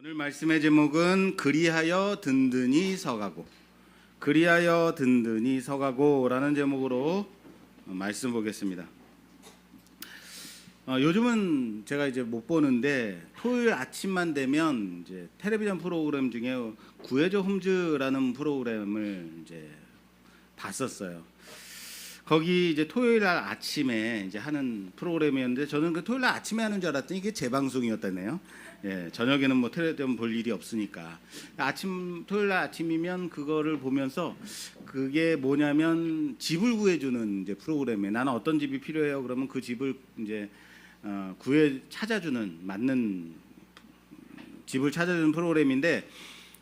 오늘 말씀의 제목은 그리하여 든든히 서가고, 그리하여 든든히 서가고라는 제목으로 말씀 보겠습니다. 요즘은 제가 이제 못 보는데 토요일 아침만 되면 이제 텔레비전 프로그램 중에 구해줘 홈즈라는 프로그램을 이제 봤었어요. 거기 이제 토요일 날 아침에 이제 하는 프로그램이었는데 저는 그 토요일 날 아침에 하는 줄 알았더니 이게 재방송이었다네요. 예, 저녁에는 뭐 텔레비전 볼 일이 없으니까 토요일 날 아침이면 그거를 보면서 그게 뭐냐면 집을 구해주는 이제 프로그램에 나는 어떤 집이 필요해요. 그러면 그 집을 이제 찾아주는 맞는 집을 찾아주는 프로그램인데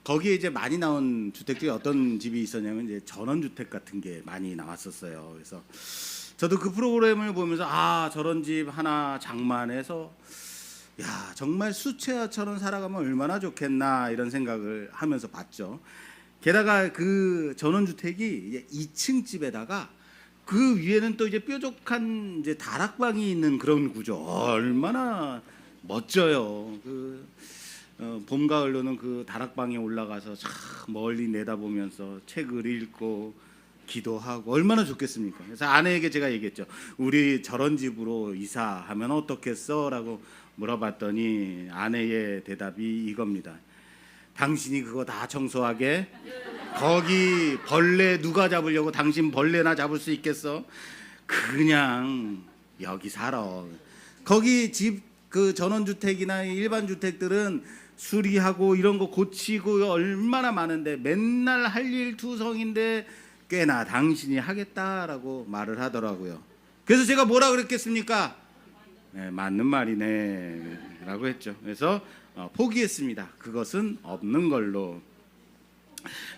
거기에 이제 많이 나온 주택들이 어떤 집이 있었냐면 이제 전원주택 같은 게 많이 나왔었어요. 그래서 저도 그 프로그램을 보면서 저런 집 하나 장만해서 정말 수채화처럼 살아가면 얼마나 좋겠나 이런 생각을 하면서 봤죠. 게다가 그 전원주택이 2층 집에다가 그 위에는 또 이제 뾰족한 이제 다락방이 있는 그런 구조. 얼마나 멋져요. 봄 가을로는 그 다락방에 올라가서 참 멀리 내다보면서 책을 읽고 기도하고 얼마나 좋겠습니까? 그래서 아내에게 제가 얘기했죠. 우리 저런 집으로 이사하면 어떻겠어? 라고 물어봤더니 아내의 대답이 이겁니다. 당신이 그거 다 청소하게? 거기 벌레 누가 잡으려고 당신 벌레나 잡을 수 있겠어? 그냥 여기 살아. 거기 집 그 전원주택이나 일반 주택들은 수리하고 이런 거 고치고 얼마나 많은데 맨날 할 일 투성인데 꽤나 당신이 하겠다라고 말을 하더라고요. 그래서 제가 뭐라 그랬겠습니까? 네, 맞는 말이네 라고 했죠. 그래서 포기했습니다. 그것은 없는 걸로.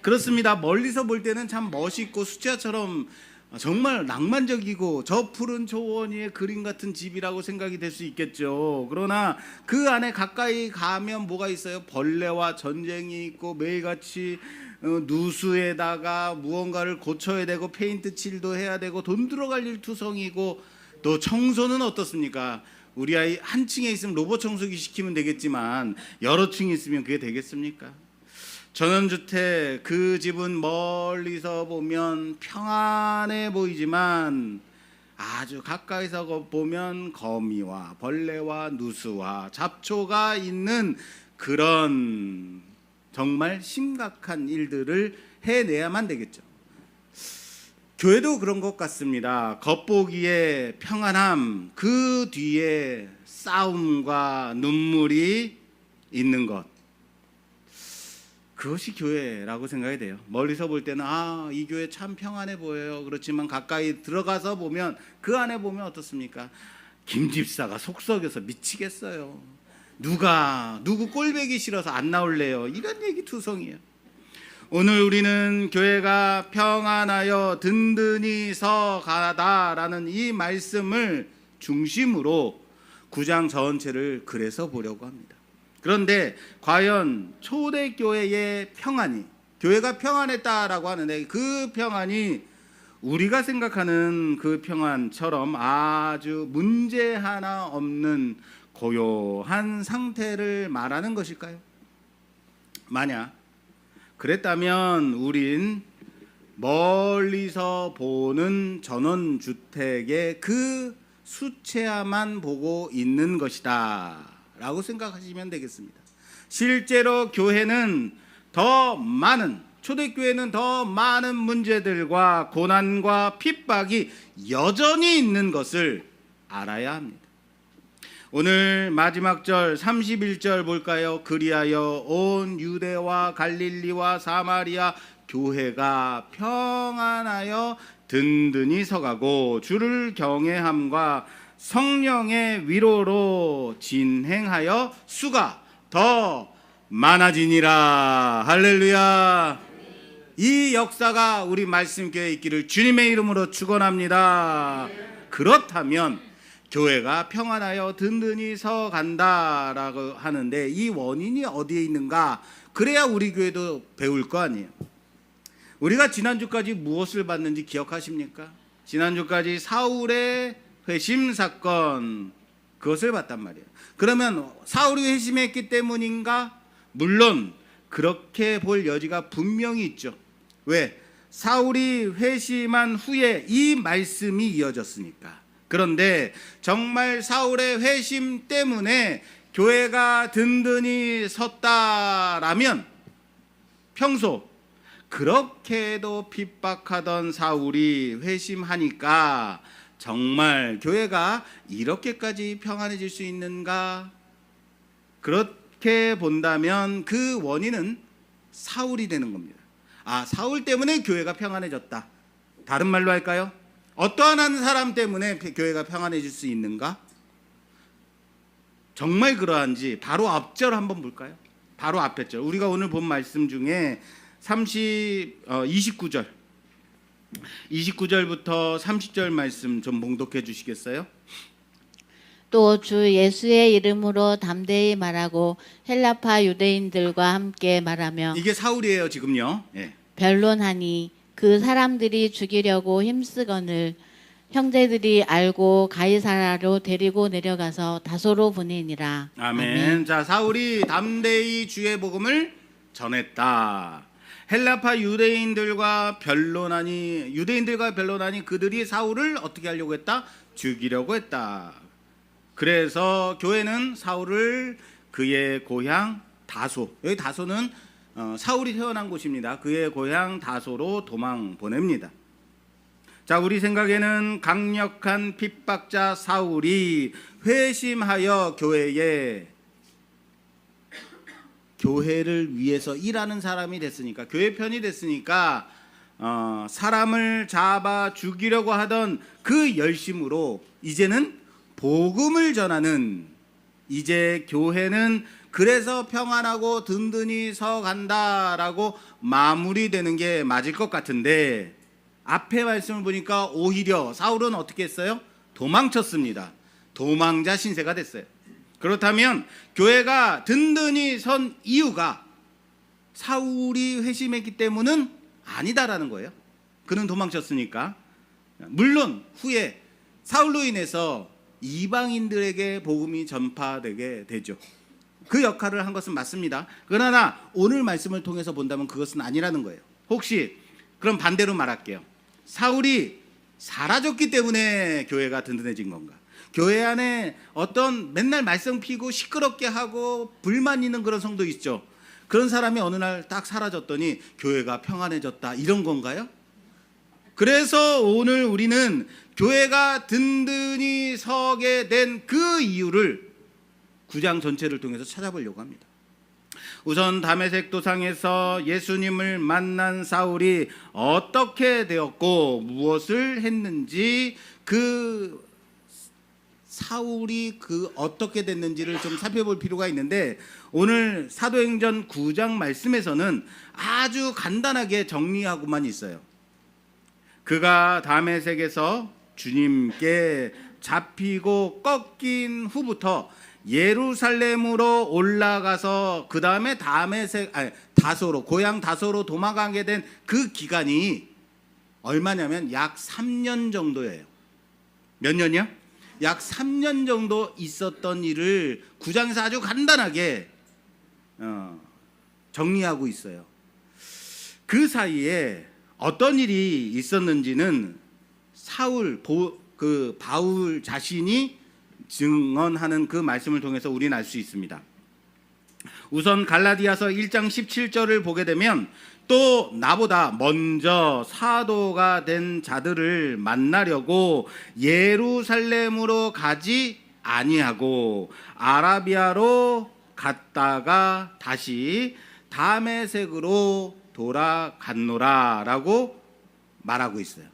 그렇습니다. 멀리서 볼 때는 참 멋있고 수채화처럼 정말 낭만적이고 저 푸른 초원 위의 그림 같은 집이라고 생각이 될 수 있겠죠. 그러나 그 안에 가까이 가면 뭐가 있어요? 벌레와 전쟁이 있고 매일같이 누수에다가 무언가를 고쳐야 되고 페인트 칠도 해야 되고 돈 들어갈 일 투성이고 또 청소는 어떻습니까? 우리 아이 한 층에 있으면 로봇 청소기 시키면 되겠지만 여러 층이 있으면 그게 되겠습니까? 전원주택 그 집은 멀리서 보면 평안해 보이지만 아주 가까이서 보면 거미와 벌레와 누수와 잡초가 있는 그런 정말 심각한 일들을 해내야만 되겠죠. 교회도 그런 것 같습니다. 겉보기에 평안함, 그 뒤에 싸움과 눈물이 있는 것, 그것이 교회라고 생각이 돼요. 멀리서 볼 때는 이 교회 참 평안해 보여요. 그렇지만 가까이 들어가서 보면 그 안에 보면 어떻습니까? 김 집사가 속 썩여서 미치겠어요. 누구 꼴배기 싫어서 안 나올래요. 이런 얘기 투성이에요. 오늘 우리는 교회가 평안하여 든든히 서가다라는 이 말씀을 중심으로 9장 전체를 그래서 보려고 합니다. 그런데 과연 초대교회의 평안이, 교회가 평안했다라고 하는데 그 평안이 우리가 생각하는 그 평안처럼 아주 문제 하나 없는 고요한 상태를 말하는 것일까요? 만약 그랬다면 우린 멀리서 보는 전원주택의 그 수채화만 보고 있는 것이다 라고 생각하시면 되겠습니다. 실제로 교회는 초대교회는 더 많은 문제들과 고난과 핍박이 여전히 있는 것을 알아야 합니다. 오늘 마지막 절 31절 볼까요? 그리하여 온 유대와 갈릴리와 사마리아 교회가 평안하여 든든히 서가고 주를 경외함과 성령의 위로로 진행하여 수가 더 많아지니라. 할렐루야. 이 역사가 우리 말씀교회에 있기를 주님의 이름으로 축원합니다. 그렇다면 교회가 평안하여 든든히 서간다라고 하는데 이 원인이 어디에 있는가? 그래야 우리 교회도 배울 거 아니에요. 우리가 지난주까지 무엇을 봤는지 기억하십니까? 지난주까지 사울의 회심 사건, 그것을 봤단 말이에요. 그러면 사울이 회심했기 때문인가? 물론 그렇게 볼 여지가 분명히 있죠. 왜? 사울이 회심한 후에 이 말씀이 이어졌으니까. 그런데 정말 사울의 회심 때문에 교회가 든든히 섰다라면 평소 그렇게도 핍박하던 사울이 회심하니까 정말 교회가 이렇게까지 평안해질 수 있는가? 그렇게 본다면 그 원인은 사울이 되는 겁니다. 사울 때문에 교회가 평안해졌다. 다른 말로 할까요? 어떠한 한 사람 때문에 교회가 평안해질 수 있는가? 정말 그러한지 바로 앞절 한번 볼까요? 바로 앞에 절. 우리가 오늘 본 말씀 중에 29절부터 30절 말씀 좀 봉독해 주시겠어요? 또 주 예수의 이름으로 담대히 말하고 헬라파 유대인들과 함께 말하며 이게 사울이에요 지금요. 예. 변론하니 그 사람들이 죽이려고 힘쓰거늘 형제들이 알고 가이사라로 데리고 내려가서 다소로 보내니라. 아멘. 자, 사울이 담대히 주의 복음을 전했다. 헬라파 유대인들과 변론하니 그들이 사울을 어떻게 하려고 했다? 죽이려고 했다. 그래서 교회는 사울을 그의 고향 다소, 여기 다소는 사울이 태어난 곳입니다. 그의 고향 다소로 도망 보냅니다. 자, 우리 생각에는 강력한 핍박자 사울이 회심하여 교회를 위해서 일하는 사람이 됐으니까, 교회 편이 됐으니까 사람을 잡아 죽이려고 하던 그 열심으로 이제는 복음을 전하는, 이제 교회는 그래서 평안하고 든든히 서간다라고 마무리되는 게 맞을 것 같은데, 앞에 말씀을 보니까 오히려 사울은 어떻게 했어요? 도망쳤습니다. 도망자 신세가 됐어요. 그렇다면 교회가 든든히 선 이유가 사울이 회심했기 때문은 아니다라는 거예요. 그는 도망쳤으니까. 물론 후에 사울로 인해서 이방인들에게 복음이 전파되게 되죠. 그 역할을 한 것은 맞습니다. 그러나 오늘 말씀을 통해서 본다면 그것은 아니라는 거예요. 혹시 그럼 반대로 말할게요. 사울이 사라졌기 때문에 교회가 든든해진 건가? 교회 안에 어떤 맨날 말썽 피고 시끄럽게 하고 불만 있는 그런 성도 있죠. 그런 사람이 어느 날 딱 사라졌더니 교회가 평안해졌다, 이런 건가요? 그래서 오늘 우리는 교회가 든든히 서게 된 그 이유를 9장 전체를 통해서 찾아보려고 합니다. 우선 다메섹 도상에서 예수님을 만난 사울이 어떻게 되었고 무엇을 했는지, 그 사울이 어떻게 됐는지를 좀 살펴볼 필요가 있는데, 오늘 사도행전 9장 말씀에서는 아주 간단하게 정리하고만 있어요. 그가 다메섹에서 주님께 잡히고 꺾인 후부터 예루살렘으로 올라가서 그 다음에 다소로, 고향 다소로 도망가게 된 그 기간이 얼마냐면 약 3년 정도예요. 몇 년이요? 약 3년 정도 있었던 일을 9장에서 아주 간단하게 정리하고 있어요. 그 사이에 어떤 일이 있었는지는 바울 자신이 증언하는 그 말씀을 통해서 우리는 알 수 있습니다. 우선 갈라디아서 1장 17절을 보게 되면, 또 나보다 먼저 사도가 된 자들을 만나려고 예루살렘으로 가지 아니하고 아라비아로 갔다가 다시 다메섹으로 돌아갔노라 라고 말하고 있어요.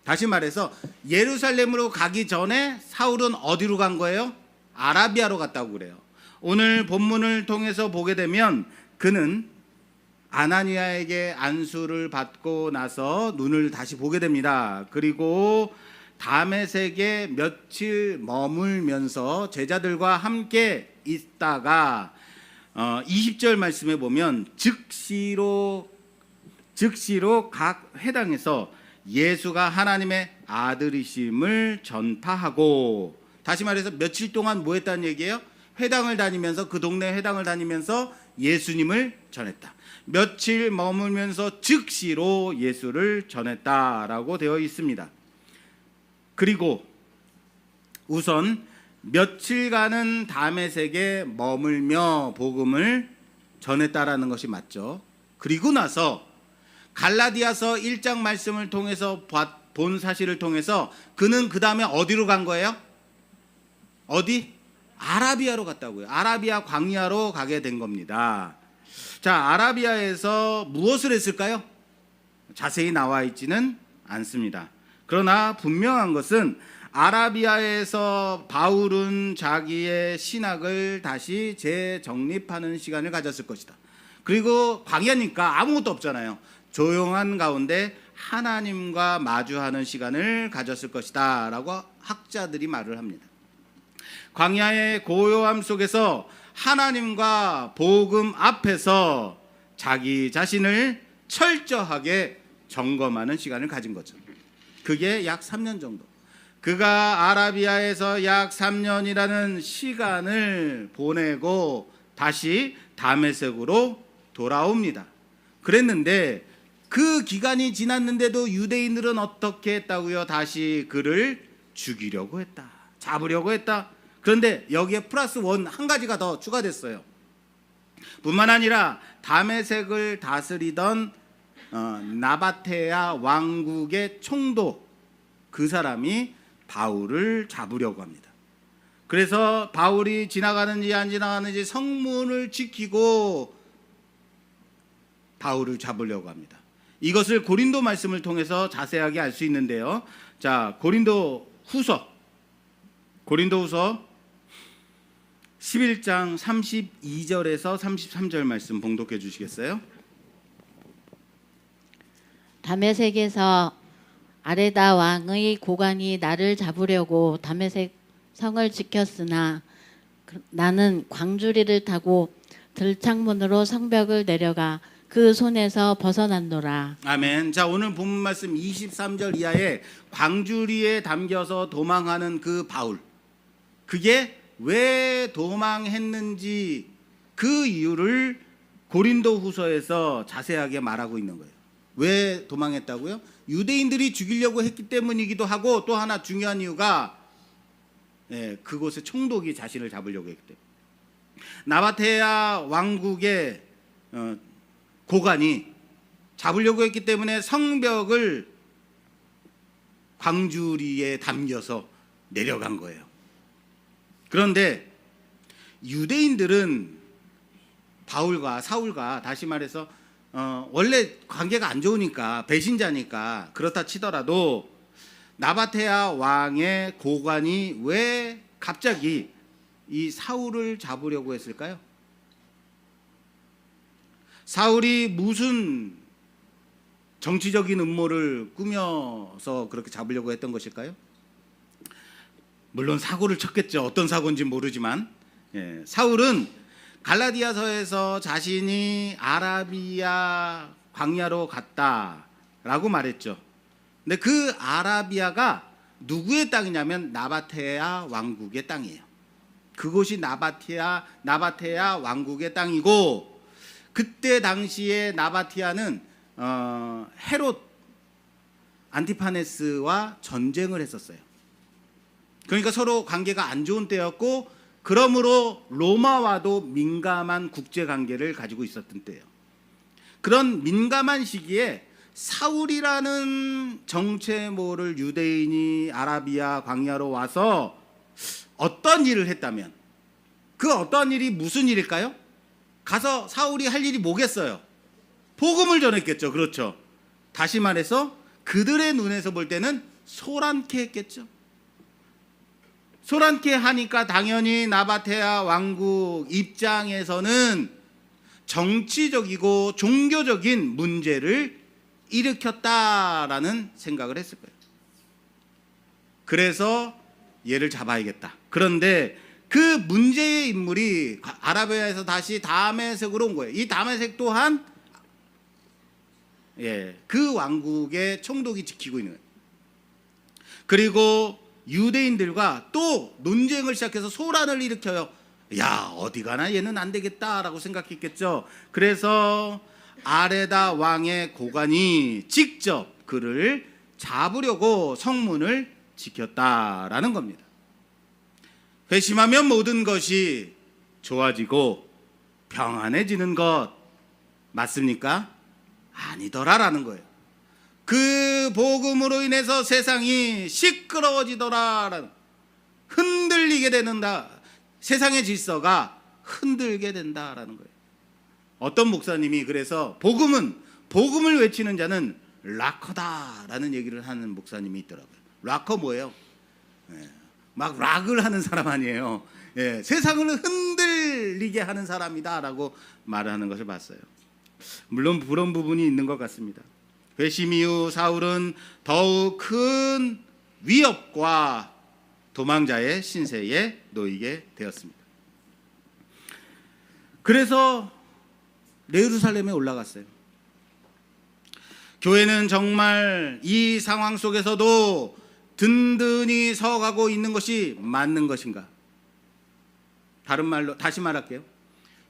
다시 말해서 예루살렘으로 가기 전에 사울은 어디로 간 거예요? 아라비아로 갔다고 그래요. 오늘 본문을 통해서 보게 되면 그는 아나니아에게 안수를 받고 나서 눈을 다시 보게 됩니다. 그리고 다메섹에 며칠 머물면서 제자들과 함께 있다가 20절 말씀에 보면 즉시로 각 회당에서 예수가 하나님의 아들이심을 전파하고, 다시 말해서 며칠 동안 뭐 했다는 얘기예요? 회당을 다니면서, 그 동네 회당을 다니면서 예수님을 전했다. 며칠 머물면서 즉시로 예수를 전했다라고 되어 있습니다. 그리고 우선 며칠간은 다메섹에 머물며 복음을 전했다라는 것이 맞죠. 그리고 나서 갈라디아서 1장 말씀을 통해서 본 사실을 통해서 그는 그 다음에 어디로 간 거예요? 어디? 아라비아로 갔다고요. 아라비아 광야로 가게 된 겁니다. 자, 아라비아에서 무엇을 했을까요? 자세히 나와 있지는 않습니다. 그러나 분명한 것은 아라비아에서 바울은 자기의 신학을 다시 재정립하는 시간을 가졌을 것이다. 그리고 광야니까 아무것도 없잖아요. 조용한 가운데 하나님과 마주하는 시간을 가졌을 것이다 라고 학자들이 말을 합니다. 광야의 고요함 속에서 하나님과 복음 앞에서 자기 자신을 철저하게 점검하는 시간을 가진 거죠. 그게 약 3년 정도. 그가 아라비아에서 약 3년이라는 시간을 보내고 다시 다메섹으로 돌아옵니다. 그랬는데 그 기간이 지났는데도 유대인들은 어떻게 했다고요? 다시 그를 죽이려고 했다. 잡으려고 했다. 그런데 여기에 플러스 한 가지가 더 추가됐어요. 뿐만 아니라 다메섹을 다스리던 나바테아 왕국의 총독, 그 사람이 바울을 잡으려고 합니다. 그래서 바울이 지나가는지 안 지나가는지 성문을 지키고 바울을 잡으려고 합니다. 이것을 고린도 말씀을 통해서 자세하게 알 수 있는데요. 자, 고린도 후서 11장 32절에서 33절 말씀 봉독해 주시겠어요? 다메섹에서 아레다 왕의 고관이 나를 잡으려고 다메섹 성을 지켰으나 나는 광주리를 타고 들창문으로 성벽을 내려가 그 손에서 벗어났노라. 아멘. 자, 오늘 본문 말씀 23절 이하에 광주리에 담겨서 도망하는 그 바울, 그게 왜 도망했는지 그 이유를 고린도 후서에서 자세하게 말하고 있는 거예요. 왜 도망했다고요? 유대인들이 죽이려고 했기 때문이기도 하고, 또 하나 중요한 이유가 그곳의 총독이 자신을 잡으려고 했기 때문에. 나바테아 왕국의 고관이 잡으려고 했기 때문에 성벽을 광주리에 담겨서 내려간 거예요. 그런데 유대인들은 바울과 사울과, 다시 말해서 원래 관계가 안 좋으니까, 배신자니까 그렇다 치더라도 나바테아 왕의 고관이 왜 갑자기 이 사울을 잡으려고 했을까요? 사울이 무슨 정치적인 음모를 꾸며서 그렇게 잡으려고 했던 것일까요? 물론 사고를 쳤겠죠. 어떤 사고인지 모르지만 사울은 갈라디아서에서 자신이 아라비아 광야로 갔다라고 말했죠. 근데 그 아라비아가 누구의 땅이냐면 나바테아 왕국의 땅이에요. 그곳이 나바테아 왕국의 땅이고, 그때 당시에 나바티아는 헤롯 안티파네스와 전쟁을 했었어요. 그러니까 서로 관계가 안 좋은 때였고, 그러므로 로마와도 민감한 국제관계를 가지고 있었던 때예요. 그런 민감한 시기에 사울이라는 정체모를 유대인이 아라비아 광야로 와서 어떤 일을 했다면, 그 어떤 일이 무슨 일일까요? 가서 사울이 할 일이 뭐겠어요? 복음을 전했겠죠. 그렇죠. 다시 말해서 그들의 눈에서 볼 때는 소란케 했겠죠. 소란케 하니까 당연히 나바테아 왕국 입장에서는 정치적이고 종교적인 문제를 일으켰다라는 생각을 했을 거예요. 그래서 얘를 잡아야겠다. 그런데 그 문제의 인물이 아라비아에서 다시 다메섹으로 온 거예요. 이 다메섹 또한 그 왕국의 총독이 지키고 있는 거예요. 그리고 유대인들과 또 논쟁을 시작해서 소란을 일으켜요. 야, 어디 가나 얘는 안 되겠다라고 생각했겠죠. 그래서 아레다 왕의 고관이 직접 그를 잡으려고 성문을 지켰다라는 겁니다. 회심하면 모든 것이 좋아지고 평안해지는 것 맞습니까? 아니더라라는 거예요. 그 복음으로 인해서 세상이 시끄러워지더라라는, 흔들리게 되는다. 세상의 질서가 흔들게 된다라는 거예요. 어떤 목사님이 그래서 복음을 외치는 자는 락커다라는 얘기를 하는 목사님이 있더라고요. 락커 뭐예요? 막 락을 하는 사람 아니에요. 세상을 흔들리게 하는 사람이다라고 말하는 것을 봤어요. 물론 그런 부분이 있는 것 같습니다. 회심 이후 사울은 더욱 큰 위협과 도망자의 신세에 놓이게 되었습니다. 그래서 예루살렘에 올라갔어요. 교회는 정말 이 상황 속에서도 든든히 서가고 있는 것이 맞는 것인가? 다른 말로 다시 말할게요.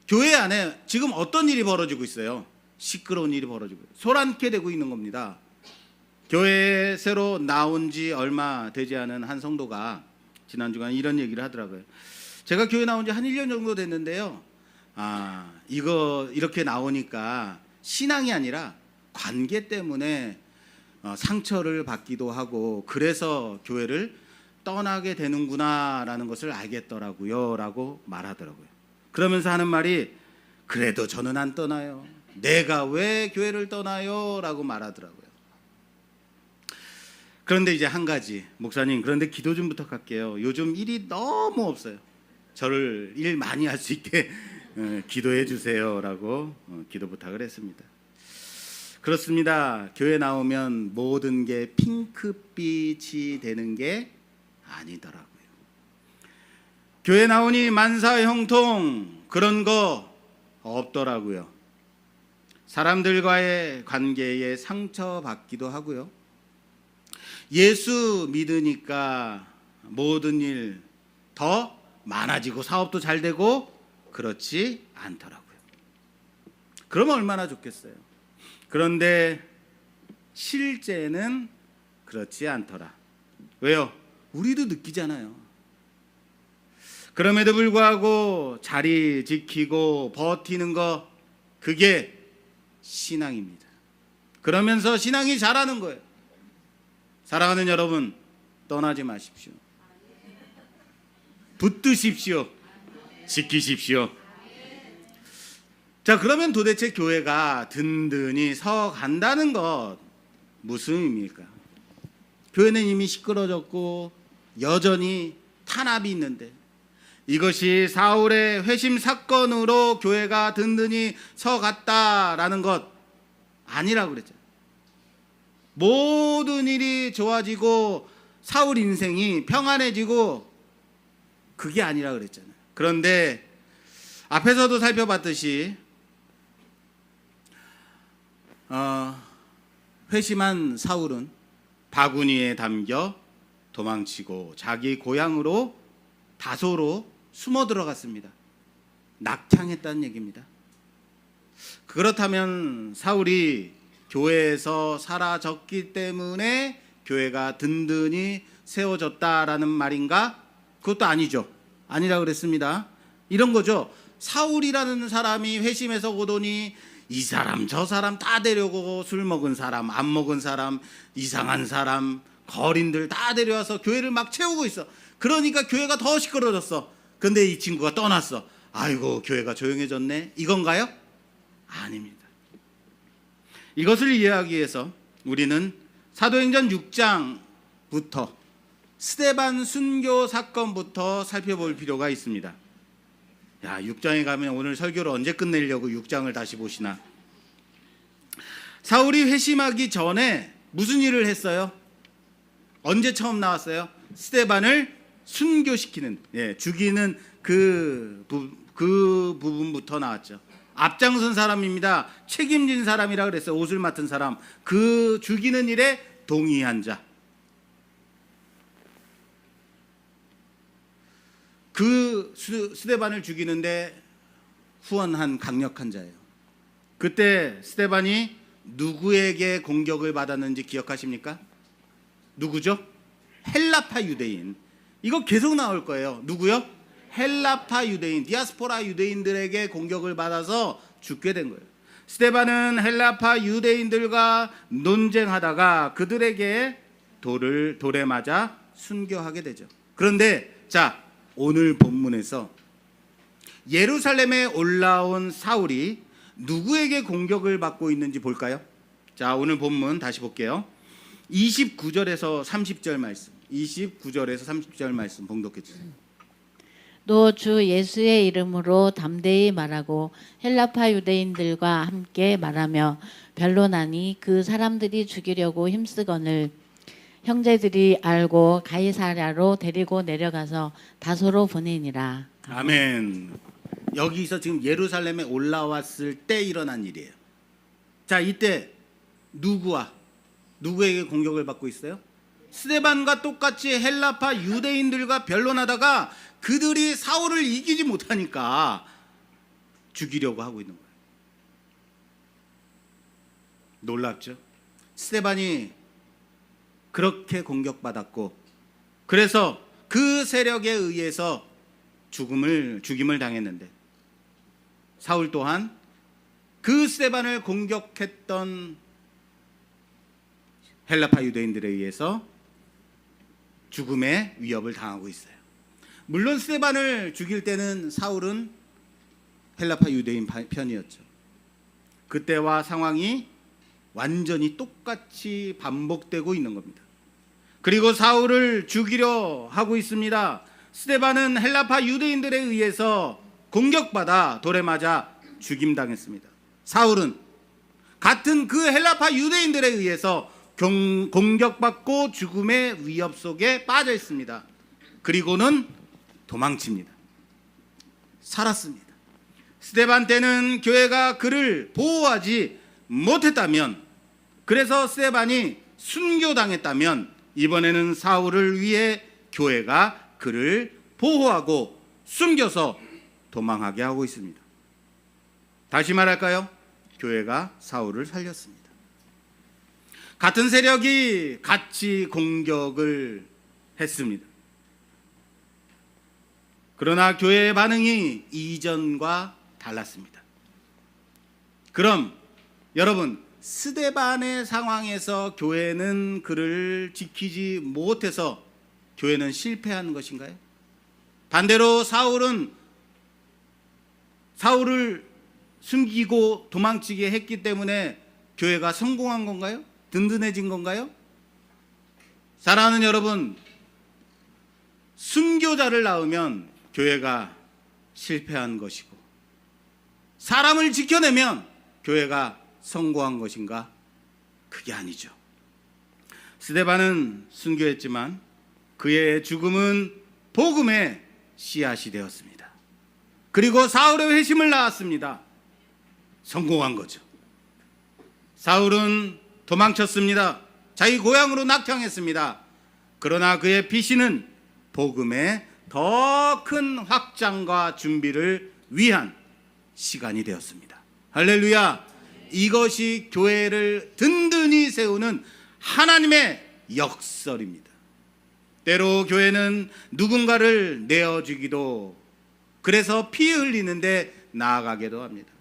교회 안에 지금 어떤 일이 벌어지고 있어요? 시끄러운 일이 벌어지고 소란케 되고 있는 겁니다. 교회에 새로 나온 지 얼마 되지 않은 한 성도가 지난 주간 이런 얘기를 하더라고요. 제가 교회 나온 지 한 1년 정도 됐는데요. 이거 이렇게 나오니까 신앙이 아니라 관계 때문에 상처를 받기도 하고 그래서 교회를 떠나게 되는구나라는 것을 알겠더라고요 라고 말하더라고요. 그러면서 하는 말이, 그래도 저는 안 떠나요. 내가 왜 교회를 떠나요? 라고 말하더라고요. 그런데 이제 한 가지, 목사님 그런데 기도 좀 부탁할게요. 요즘 일이 너무 없어요. 저를 일 많이 할 수 있게 기도해 주세요 라고 기도 부탁을 했습니다. 그렇습니다. 교회 나오면 모든 게 핑크빛이 되는 게 아니더라고요. 교회 나오니 만사형통 그런 거 없더라고요. 사람들과의 관계에 상처받기도 하고요. 예수 믿으니까 모든 일 더 많아지고 사업도 잘 되고 그렇지 않더라고요. 그러면 얼마나 좋겠어요. 그런데 실제는 그렇지 않더라. 왜요? 우리도 느끼잖아요. 그럼에도 불구하고 자리 지키고 버티는 거, 그게 신앙입니다. 그러면서 신앙이 자라는 거예요. 사랑하는 여러분, 떠나지 마십시오. 붙드십시오. 지키십시오. 자, 그러면 도대체 교회가 든든히 서 간다는 것 무슨 의미일까? 교회는 이미 시끄러졌고 여전히 탄압이 있는데, 이것이 사울의 회심 사건으로 교회가 든든히 서 갔다라는 것 아니라고 그랬죠. 모든 일이 좋아지고 사울 인생이 평안해지고 그게 아니라 그랬잖아요. 그런데 앞에서도 살펴봤듯이 회심한 사울은 바구니에 담겨 도망치고 자기 고향으로 다소로 숨어 들어갔습니다. 낙향했다는 얘기입니다. 그렇다면 사울이 교회에서 사라졌기 때문에 교회가 든든히 세워졌다라는 말인가? 그것도 아니죠. 아니라 그랬습니다. 이런 거죠. 사울이라는 사람이 회심해서 오더니 이 사람 저 사람 다 데려오고, 술 먹은 사람 안 먹은 사람 이상한 사람 거린들 다 데려와서 교회를 막 채우고 있어. 그러니까 교회가 더 시끄러졌어. 근데 이 친구가 떠났어. 아이고 교회가 조용해졌네, 이건가요? 아닙니다. 이것을 이해하기 위해서 우리는 사도행전 6장부터 스데반 순교 사건부터 살펴볼 필요가 있습니다. 야, 6장에 가면 오늘 설교를 언제 끝내려고 6장을 다시 보시나. 사울이 회심하기 전에 무슨 일을 했어요? 언제 처음 나왔어요? 스데반을 순교시키는, 죽이는 그 부분부터 나왔죠. 앞장선 사람입니다. 책임진 사람이라 그랬어요. 옷을 맡은 사람, 그 죽이는 일에 동의한 자. 그 스데반을 죽이는데 후원한 강력한 자예요. 그때 스데반이 누구에게 공격을 받았는지 기억하십니까? 누구죠? 헬라파 유대인. 이거 계속 나올 거예요. 누구요? 헬라파 유대인, 디아스포라 유대인들에게 공격을 받아서 죽게 된 거예요. 스데반은 헬라파 유대인들과 논쟁하다가 그들에게 돌에 맞아 순교하게 되죠. 그런데 자, 오늘 본문에서 예루살렘에 올라온 사울이 누구에게 공격을 받고 있는지 볼까요? 자, 오늘 본문 다시 볼게요. 29절에서 30절 말씀. 29절에서 30절 말씀 봉독해 주세요. 또 주 예수의 이름으로 담대히 말하고 헬라파 유대인들과 함께 말하며 변론하니 그 사람들이 죽이려고 힘쓰거늘 형제들이 알고 가이사랴로 데리고 내려가서 다소로 보내니라. 아멘. 여기서 지금 예루살렘에 올라왔을 때 일어난 일이에요. 자, 이때 누구에게 공격을 받고 있어요? 스데반과 똑같이 헬라파 유대인들과 변론하다가 그들이 사울을 이기지 못하니까 죽이려고 하고 있는 거예요. 놀랍죠? 스데반이 그렇게 공격받았고, 그래서 그 세력에 의해서 죽임을 당했는데, 사울 또한 그 스데반을 공격했던 헬라파 유대인들에 의해서 죽음의 위협을 당하고 있어요. 물론 스데반을 죽일 때는 사울은 헬라파 유대인 편이었죠. 그때와 상황이 완전히 똑같이 반복되고 있는 겁니다. 그리고 사울을 죽이려 하고 있습니다. 스데반은 헬라파 유대인들에 의해서 공격받아 돌에 맞아 죽임당했습니다. 사울은 같은 그 헬라파 유대인들에 의해서 공격받고 죽음의 위협 속에 빠져 있습니다. 그리고는 도망칩니다. 살았습니다. 스데반 때는 교회가 그를 보호하지 못했다면, 그래서 스데반이 순교당했다면, 이번에는 사울을 위해 교회가 그를 보호하고 숨겨서 도망하게 하고 있습니다. 다시 말할까요? 교회가 사울을 살렸습니다. 같은 세력이 같이 공격을 했습니다. 그러나 교회의 반응이 이전과 달랐습니다. 그럼 여러분, 스데반의 상황에서 교회는 그를 지키지 못해서 교회는 실패한 것인가요? 반대로 사울을 숨기고 도망치게 했기 때문에 교회가 성공한 건가요? 든든해진 건가요? 사랑하는 여러분, 순교자를 낳으면 교회가 실패한 것이고, 사람을 지켜내면 교회가 성공한 것인가? 그게 아니죠. 스데반은 순교했지만 그의 죽음은 복음의 씨앗이 되었습니다. 그리고 사울의 회심을 낳았습니다. 성공한 거죠. 사울은 도망쳤습니다. 자기 고향으로 낙향했습니다. 그러나 그의 피신은 복음의 더 큰 확장과 준비를 위한 시간이 되었습니다. 할렐루야. 이것이 교회를 든든히 세우는 하나님의 역설입니다. 때로 교회는 누군가를 내어주기도, 그래서 피 흘리는데 나아가기도 합니다.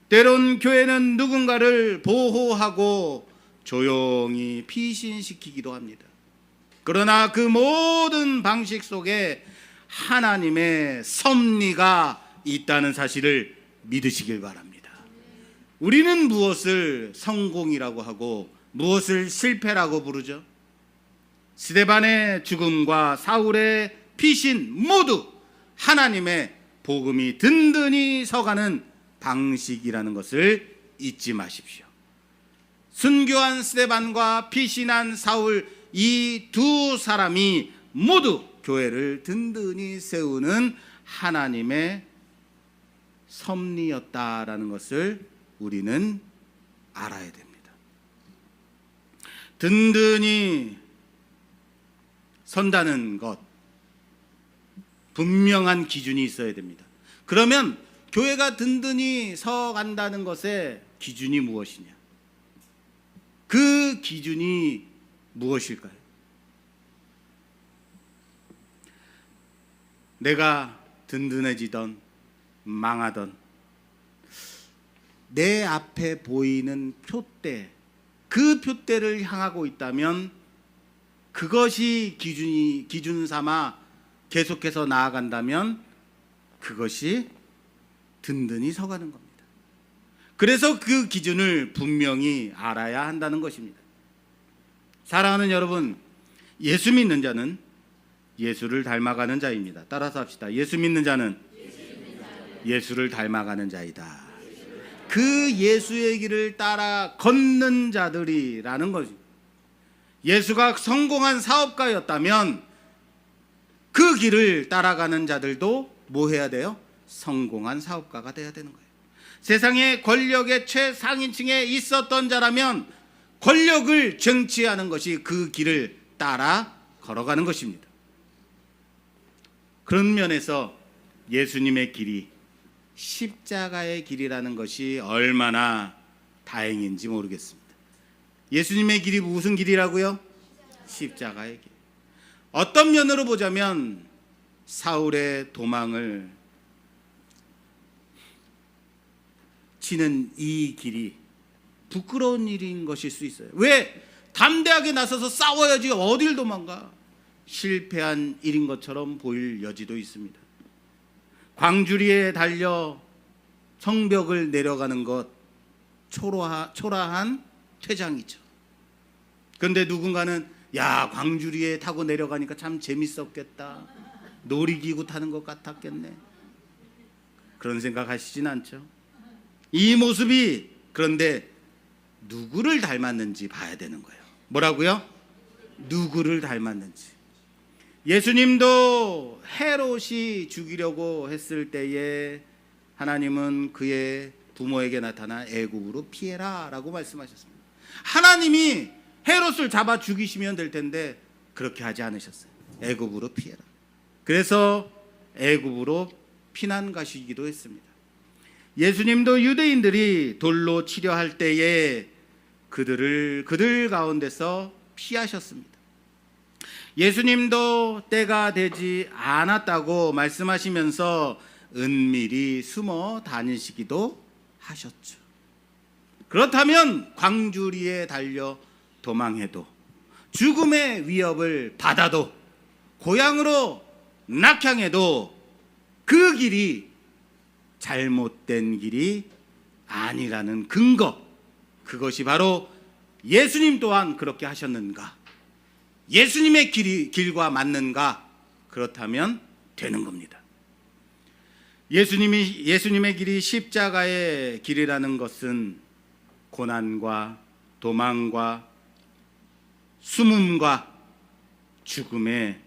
때론 교회는 누군가를 보호하고 조용히 피신시키기도 합니다. 그러나 그 모든 방식 속에 하나님의 섭리가 있다는 사실을 믿으시길 바랍니다. 우리는 무엇을 성공이라고 하고 무엇을 실패라고 부르죠? 스데반의 죽음과 사울의 피신 모두 하나님의 복음이 든든히 서가는 방식이라는 것을 잊지 마십시오. 순교한 스데반과 피신한 사울, 이 두 사람이 모두 교회를 든든히 세우는 하나님의 섭리였다라는 것을 우리는 알아야 됩니다. 든든히 선다는 것, 분명한 기준이 있어야 됩니다. 그러면 교회가 든든히 서간다는 것의 기준이 무엇이냐? 그 기준이 무엇일까요? 내가 든든해지던 망하던 내 앞에 보이는 표대, 그 표대를 향하고 있다면 그것이 기준 삼아 계속해서 나아간다면 그것이 든든히 서가는 겁니다. 그래서 그 기준을 분명히 알아야 한다는 것입니다. 사랑하는 여러분, 예수 믿는 자는 예수를 닮아가는 자입니다. 따라서 합시다. 예수 믿는 자는 예수를 닮아가는 자이다. 그 예수의 길을 따라 걷는 자들이라는 거죠. 예수가 성공한 사업가였다면 그 길을 따라가는 자들도 뭐 해야 돼요? 성공한 사업가가 돼야 되는 거예요. 세상의 권력의 최상위층에 있었던 자라면 권력을 쟁취하는 것이 그 길을 따라 걸어가는 것입니다. 그런 면에서 예수님의 길이 십자가의 길이라는 것이 얼마나 다행인지 모르겠습니다. 예수님의 길이 무슨 길이라고요? 십자가의 길. 어떤 면으로 보자면 사울의 도망을 치는 이 길이 부끄러운 일인 것일 수 있어요. 왜? 담대하게 나서서 싸워야지 어딜 도망가? 실패한 일인 것처럼 보일 여지도 있습니다. 광주리에 달려 성벽을 내려가는 것 초라한 퇴장이죠. 그런데 누군가는 야, 광주리에 타고 내려가니까 참 재밌었겠다. 놀이기구 타는 것 같았겠네. 그런 생각 하시진 않죠. 이 모습이 그런데 누구를 닮았는지 봐야 되는 거예요. 뭐라고요? 누구를 닮았는지. 예수님도 헤롯이 죽이려고 했을 때에 하나님은 그의 부모에게 나타나 애굽으로 피해라 라고 말씀하셨습니다. 하나님이 헤롯을 잡아 죽이시면 될 텐데 그렇게 하지 않으셨어요. 애굽으로 피해라. 그래서 애굽으로 피난 가시기도 했습니다. 예수님도 유대인들이 돌로 치려 할 때에 그들 가운데서 피하셨습니다. 예수님도 때가 되지 않았다고 말씀하시면서 은밀히 숨어 다니시기도 하셨죠. 그렇다면 광주리에 달려 도망해도 죽음의 위협을 받아도 고향으로 낙향해도 그 길이 잘못된 길이 아니라는 근거, 그것이 바로 예수님 또한 그렇게 하셨는가? 예수님의 길과 맞는가? 그렇다면 되는 겁니다. 예수님의 길이 십자가의 길이라는 것은 고난과 도망과 숨음과 죽음의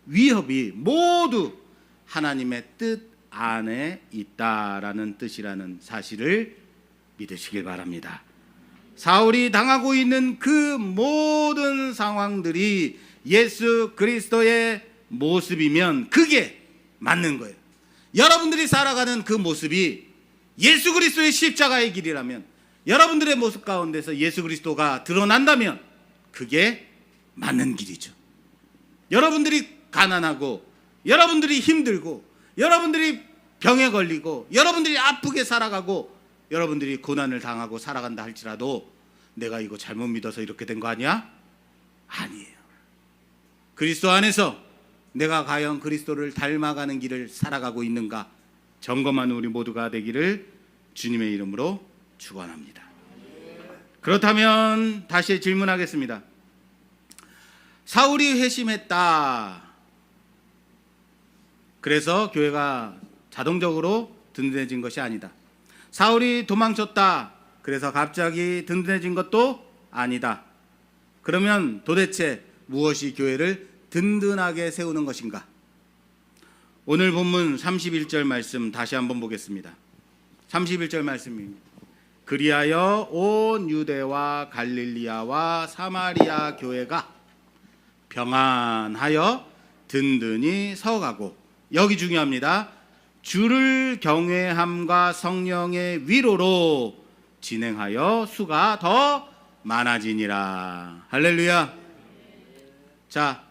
위협이 모두 하나님의 뜻 안에 있다라는 뜻이라는 사실을 믿으시길 바랍니다. 사울이 당하고 있는 그 모든 상황들이 예수 그리스도의 모습이면 그게 맞는 거예요. 여러분들이 살아가는 그 모습이 예수 그리스도의 십자가의 길이라면, 여러분들의 모습 가운데서 예수 그리스도가 드러난다면 그게 맞는 길이죠. 여러분들이 가난하고, 여러분들이 힘들고, 여러분들이 병에 걸리고, 여러분들이 아프게 살아가고, 여러분들이 고난을 당하고 살아간다 할지라도 내가 이거 잘못 믿어서 이렇게 된 거 아니야? 아니에요. 그리스도 안에서 내가 과연 그리스도를 닮아가는 길을 살아가고 있는가 점검하는 우리 모두가 되기를 주님의 이름으로 축원합니다. 그렇다면 다시 질문하겠습니다. 사울이 회심했다. 그래서 교회가 자동적으로 든든해진 것이 아니다. 사울이 도망쳤다. 그래서 갑자기 든든해진 것도 아니다. 그러면 도대체 무엇이 교회를 든든하게 세우는 것인가? 오늘 본문 31절 말씀 다시 한번 보겠습니다. 31절 말씀입니다. 그리하여 온 유대와 갈릴리아와 사마리아 교회가 평안하여 든든히 서가고 여기 중요합니다. 주를 경외함과 성령의 위로로 진행하여 수가 더 많아지니라. 할렐루야. 자,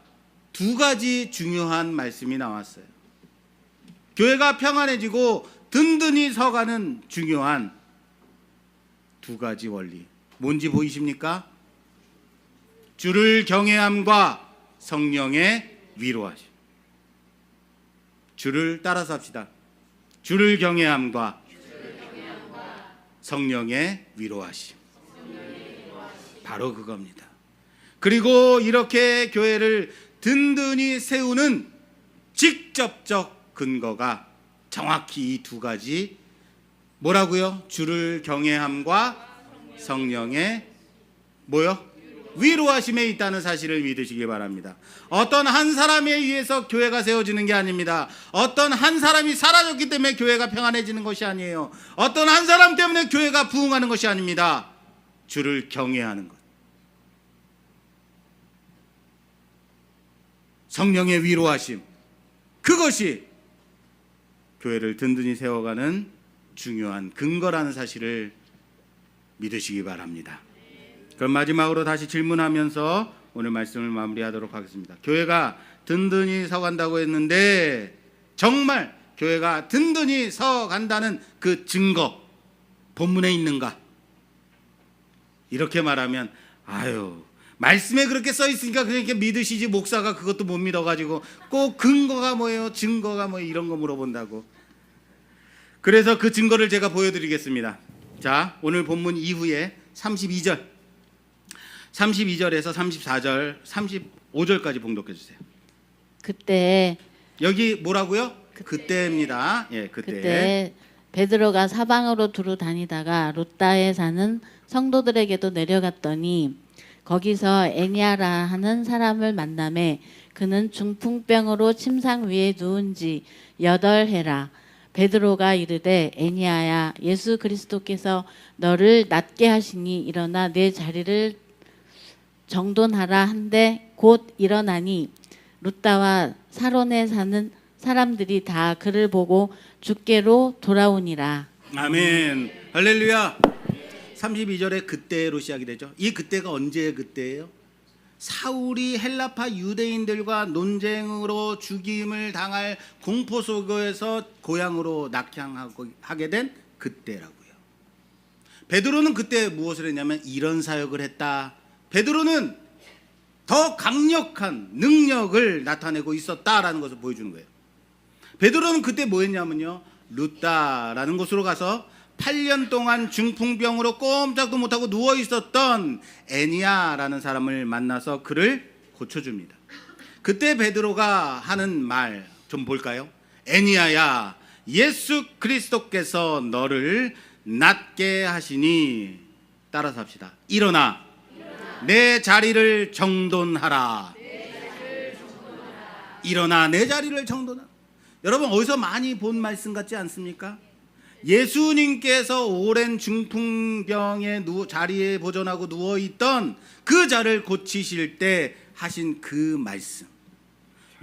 두 가지 중요한 말씀이 나왔어요. 교회가 평안해지고 든든히 서가는 중요한 두 가지 원리. 뭔지 보이십니까? 주를 경외함과 성령의 위로하심. 주를 따라서 합시다. 주를 경외함과 성령의 위로하심. 바로 그겁니다. 그리고 이렇게 교회를 든든히 세우는 직접적 근거가 정확히 이 두 가지 뭐라고요? 주를 경외함과 성령의 뭐요? 위로하심에 있다는 사실을 믿으시기 바랍니다. 어떤 한 사람에 의해서 교회가 세워지는 게 아닙니다. 어떤 한 사람이 사라졌기 때문에 교회가 평안해지는 것이 아니에요. 어떤 한 사람 때문에 교회가 부흥하는 것이 아닙니다. 주를 경외하는 것, 성령의 위로하심, 그것이 교회를 든든히 세워가는 중요한 근거라는 사실을 믿으시기 바랍니다. 그럼 마지막으로 다시 질문하면서 오늘 말씀을 마무리하도록 하겠습니다. 교회가 든든히 서간다고 했는데 정말 교회가 든든히 서간다는 그 증거 본문에 있는가? 이렇게 말하면 말씀에 그렇게 써 있으니까 그렇게 믿으시지, 목사가 그것도 못 믿어가지고 꼭 근거가 뭐예요? 증거가 뭐예요? 이런 거 물어본다고. 그래서 그 증거를 제가 보여드리겠습니다. 자, 오늘 본문 이후에 32절에서 34절, 35절까지 봉독해 주세요. 그때 여기 뭐라고요? 그때입니다. 예, 그때 베드로가 사방으로 두루 다니다가 루다에 사는 성도들에게도 내려갔더니 거기서 애니아라 하는 사람을 만나매 그는 중풍병으로 침상 위에 누운 지 8해라. 베드로가 이르되 애니아야, 예수 그리스도께서 너를 낫게 하시니 일어나 내 자리를 정돈하라 한데 곧 일어나니 루다와 사론에 사는 사람들이 다 그를 보고 주께로 돌아오니라. 아멘. 할렐루야. 32절에 그때로 시작이 되죠. 이 그때가 언제의 그때예요? 사울이 헬라파 유대인들과 논쟁으로 죽임을 당할 공포 속에서 고향으로 낙향하게 된 그때라고요. 베드로는 그때 무엇을 했냐면 이런 사역을 했다. 베드로는 더 강력한 능력을 나타내고 있었다라는 것을 보여주는 거예요. 베드로는 그때 뭐 했냐면요, 루다라는 곳으로 가서 8년 동안 중풍병으로 꼼짝도 못하고 누워 있었던 애니아라는 사람을 만나서 그를 고쳐줍니다. 그때 베드로가 하는 말 좀 볼까요? 애니아야, 예수 그리스도께서 너를 낫게 하시니, 따라서 합시다. 일어나 내 자리를 정돈하라. 일어나 내 자리를 정돈하라. 여러분, 어디서 많이 본 말씀 같지 않습니까? 예수님께서 오랜 중풍병의 자리에 보존하고 누워있던 그 자를 고치실 때 하신 그 말씀,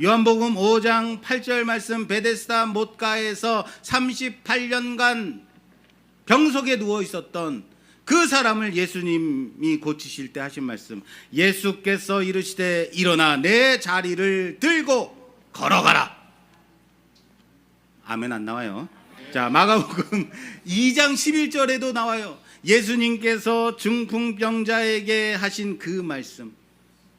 요한복음 5장 8절 말씀, 베데스다 못가에서 38년간 병석에 누워있었던 그 사람을 예수님이 고치실 때 하신 말씀, 예수께서 이르시되 일어나 내 자리를 들고 걸어가라. 아멘. 안 나와요. 자, 마가복음 2장 11절에도 나와요. 예수님께서 중풍병자에게 하신 그 말씀,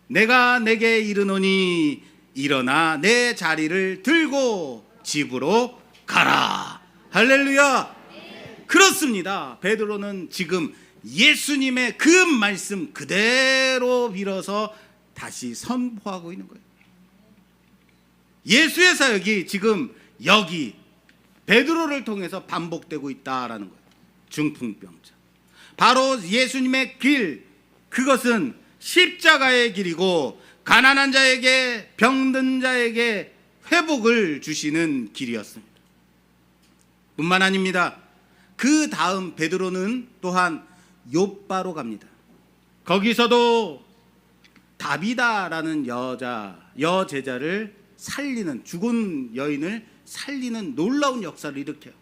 내가 내게 이르노니 일어나 내 자리를 들고 집으로 가라. 할렐루야. 그렇습니다. 베드로는 지금 예수님의 그 말씀 그대로 빌어서 다시 선포하고 있는 거예요. 예수의 사역이 지금 여기 베드로를 통해서 반복되고 있다라는 거예요. 중풍병자, 바로 예수님의 길, 그것은 십자가의 길이고 가난한 자에게, 병든 자에게 회복을 주시는 길이었습니다. 뿐만 아닙니다. 그 다음 베드로는 또한 욥바로 갑니다. 거기서도 다비다라는 여제자를 살리는, 죽은 여인을 살리는 놀라운 역사를 일으켜요.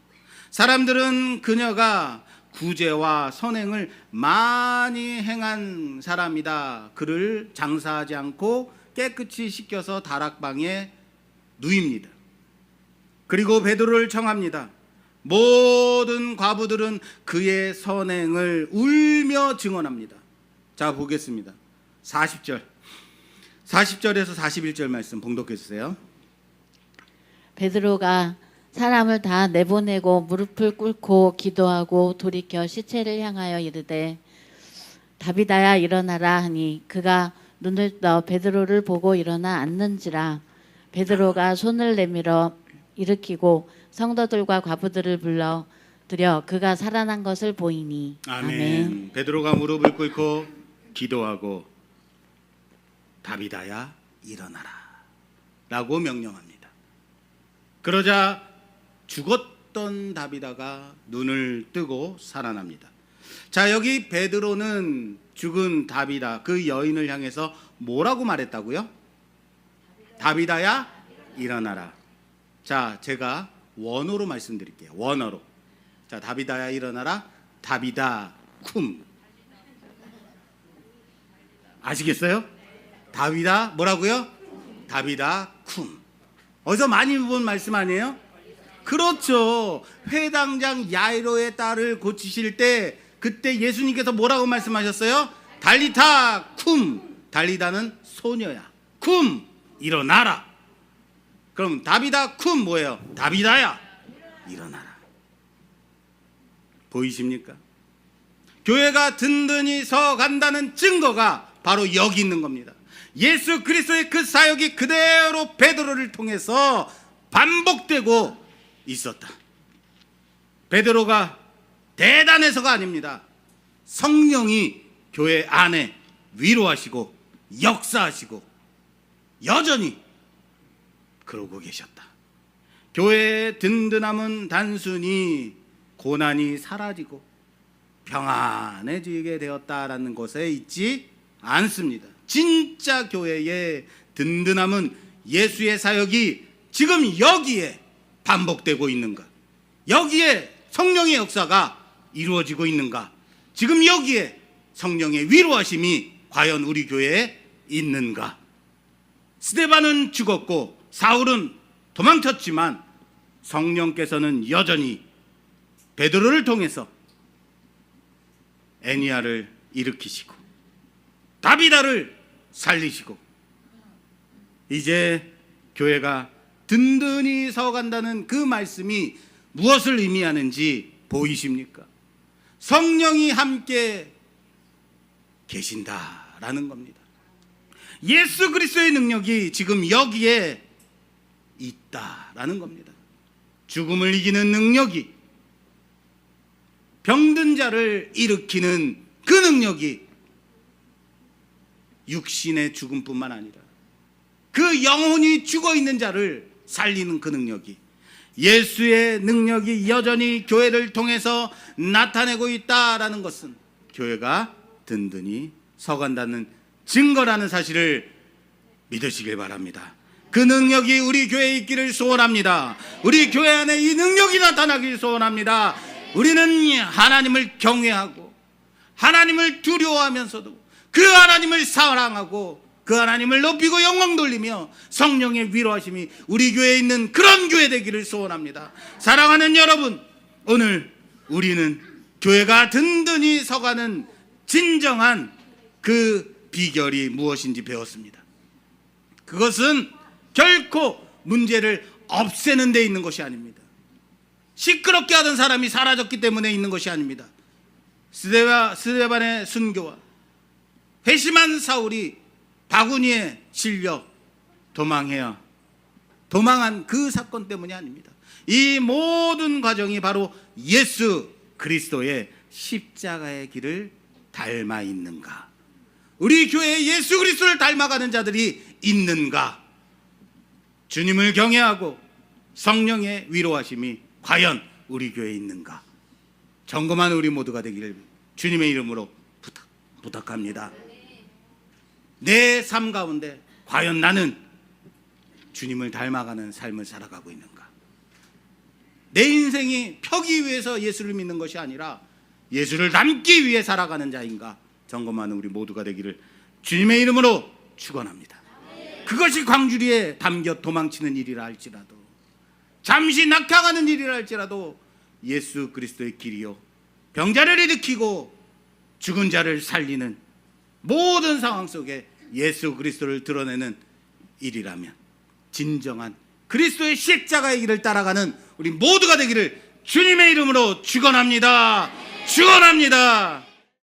사람들은 그녀가 구제와 선행을 많이 행한 사람이다. 그를 장사하지 않고 깨끗이 씻겨서 다락방에 누입니다. 그리고 베드로를 청합니다. 모든 과부들은 그의 선행을 울며 증언합니다. 자, 보겠습니다. 40절에서 41절 말씀 봉독해 주세요. 베드로가 사람을 다 내보내고 무릎을 꿇고 기도하고 돌이켜 시체를 향하여 이르되 다비다야 일어나라 하니 그가 눈을 떠 베드로를 보고 일어나 앉는지라. 베드로가 손을 내밀어 일으키고 성도들과 과부들을 불러 들여 그가 살아난 것을 보이니. 아멘. 베드로가 무릎을 꿇고 기도하고 다비다야 일어나라 라고 명령합니다. 그러자 죽었던 다비다가 눈을 뜨고 살아납니다. 자, 여기 베드로는 죽은 다비다, 그 여인을 향해서 뭐라고 말했다고요? 다비다야 일어나라. 자, 제가 원어로 말씀드릴게요. 원어로. 자, 다비다야 일어나라. 다비다 쿰. 아시겠어요? 다비다 뭐라고요? 다비다 쿰. 어디서 많이 본 말씀 아니에요? 그렇죠. 회당장 야이로의 딸을 고치실 때 그때 예수님께서 뭐라고 말씀하셨어요? 달리타 쿰. 달리다는 소녀야. 쿰 일어나라. 그럼 다비다 쿰 뭐예요? 다비다야 일어나라. 보이십니까? 교회가 든든히 서 간다는 증거가 바로 여기 있는 겁니다. 예수 그리스도의 그 사역이 그대로 베드로를 통해서 반복되고 있었다. 베드로가 대단해서가 아닙니다. 성령이 교회 안에 위로하시고 역사하시고 여전히 그러고 계셨다. 교회의 든든함은 단순히 고난이 사라지고 평안해지게 되었다라는 것에 있지 않습니다. 진짜 교회의 든든함은 예수의 사역이 지금 여기에 반복되고 있는가? 여기에 성령의 역사가 이루어지고 있는가? 지금 여기에 성령의 위로하심이 과연 우리 교회에 있는가? 스데반은 죽었고 사울은 도망쳤지만 성령께서는 여전히 베드로를 통해서 애니야를 일으키시고 다비다를 살리시고 이제 교회가 든든히 서간다는 그 말씀이 무엇을 의미하는지 보이십니까? 성령이 함께 계신다라는 겁니다. 예수 그리스도의 능력이 지금 여기에 있다라는 겁니다. 죽음을 이기는 능력이, 병든 자를 일으키는 그 능력이 육신의 죽음뿐만 아니라 그 영혼이 죽어있는 자를 살리는 그 능력이, 예수의 능력이 여전히 교회를 통해서 나타내고 있다라는 것은 교회가 든든히 서간다는 증거라는 사실을 믿으시길 바랍니다. 그 능력이 우리 교회에 있기를 소원합니다. 우리 교회 안에 이 능력이 나타나길 소원합니다. 우리는 하나님을 경외하고 하나님을 두려워하면서도 그 하나님을 사랑하고 그 하나님을 높이고 영광 돌리며 성령의 위로하심이 우리 교회에 있는 그런 교회 되기를 소원합니다. 사랑하는 여러분, 오늘 우리는 교회가 든든히 서가는 진정한 그 비결이 무엇인지 배웠습니다. 그것은 결코 문제를 없애는 데 있는 것이 아닙니다. 시끄럽게 하던 사람이 사라졌기 때문에 있는 것이 아닙니다. 스데반의 순교와 회심한 사울이 바구니에 실려 도망한 그 사건 때문이 아닙니다. 이 모든 과정이 바로 예수 그리스도의 십자가의 길을 닮아 있는가? 우리 교회에 예수 그리스도를 닮아가는 자들이 있는가? 주님을 경외하고 성령의 위로하심이 과연 우리 교회에 있는가? 점검하는 우리 모두가 되기를 주님의 이름으로 부탁합니다. 내 삶 가운데 과연 나는 주님을 닮아가는 삶을 살아가고 있는가? 내 인생이 펴기 위해서 예수를 믿는 것이 아니라 예수를 닮기 위해 살아가는 자인가 점검하는 우리 모두가 되기를 주님의 이름으로 축원합니다. 그것이 광주리에 담겨 도망치는 일이라 할지라도, 잠시 낙향하는 일이라 할지라도 예수 그리스도의 길이요, 병자를 일으키고 죽은 자를 살리는 모든 상황 속에 예수 그리스도를 드러내는 일이라면 진정한 그리스도의 십자가의 길을 따라가는 우리 모두가 되기를 주님의 이름으로 축원합니다. 축원합니다.